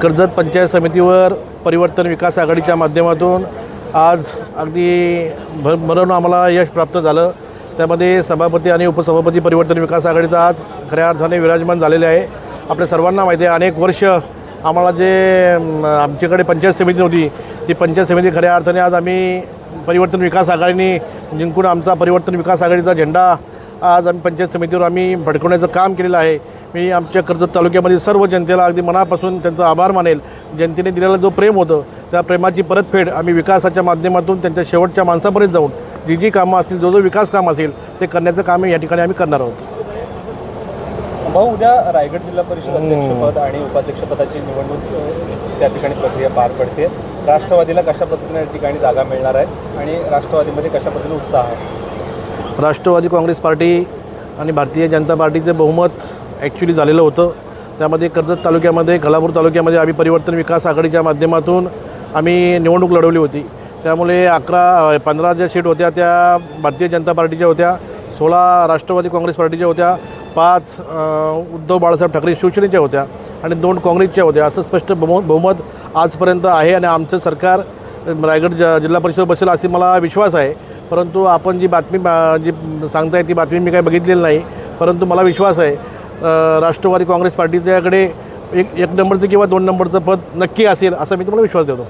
कर्जत पंचायत समितीवर परिवर्तन विकास आघाडीच्या माध्यमातून आज अगदी भरभरून आम्हाला यश प्राप्त झालं। त्यामध्ये सभापती आणि उपसभापती परिवर्तन विकास आघाडीचा आज खऱ्या अर्थाने विराजमान झालेले आहे। आपल्या सर्वांना माहिती आहे, अनेक वर्ष आम्हाला जे आमच्याकडे पंचायत समिती नव्हती, ती पंचायत समिती खऱ्या अर्थाने आज आम्ही परिवर्तन विकास आघाडीने जिंकून आमचा परिवर्तन विकास आघाडीचा झेंडा आज आम्ही पंचायत समितीवर आम्ही फडकवण्याचं काम केलेलं आहे। मी आमच्या कर्जत तालुक्यामध्ये सर्व जनतेला अगदी मनापासून त्यांचा आभार मानेल। जनतेने दिलेला जो प्रेम होतं त्या प्रेमाची परतफेड आम्ही विकासाच्या माध्यमातून त्यांच्या शेवटच्या माणसापर्यंत जाऊन जी कामं असतील, जो विकास काम असेल ते करण्याचं काम या ठिकाणी आम्ही करणार आहोत। भाऊ, उद्या रायगड जिल्हा परिषद अध्यक्षपद आणि उपाध्यक्षपदाची निवडणूक त्या ठिकाणी प्रक्रिया पार पडते। राष्ट्रवादीला कशा पद्धतीने या ठिकाणी जागा मिळणार आहे आणि राष्ट्रवादीमध्ये कशा पद्धतीने उत्साह आहे? राष्ट्रवादी काँग्रेस पार्टी आणि भारतीय जनता पार्टीचे बहुमत ॲक्च्युली झालेलं होतं। त्यामध्ये कर्जत तालुक्यामध्ये, खालापूर तालुक्यामध्ये आम्ही परिवर्तन विकास आघाडीच्या माध्यमातून आम्ही निवडणूक लढवली होती। त्यामुळे 15 ज्या सीट होत्या त्या भारतीय जनता पार्टीच्या होत्या, 16 राष्ट्रवादी काँग्रेस पार्टीच्या होत्या, 5 उद्धव बाळासाहेब ठाकरे शिवसेनेच्या होत्या आणि 2 काँग्रेसच्या होत्या। असं स्पष्ट बहुमत आजपर्यंत आहे आणि आमचं सरकार रायगड जिल्हा परिषद बसेल असे मला विश्वास आहे। परंतु आपण जी बातमी जी सांगताय ती बातमी मी काही बघितलेली नाही, परंतु मला विश्वास आहे राष्ट्रवादी काँग्रेस पार्टीच्याकडे एक नंबरचं किंवा 2 नंबरचं पद नक्की असेल असा मी तुम्हाला विश्वास देतो।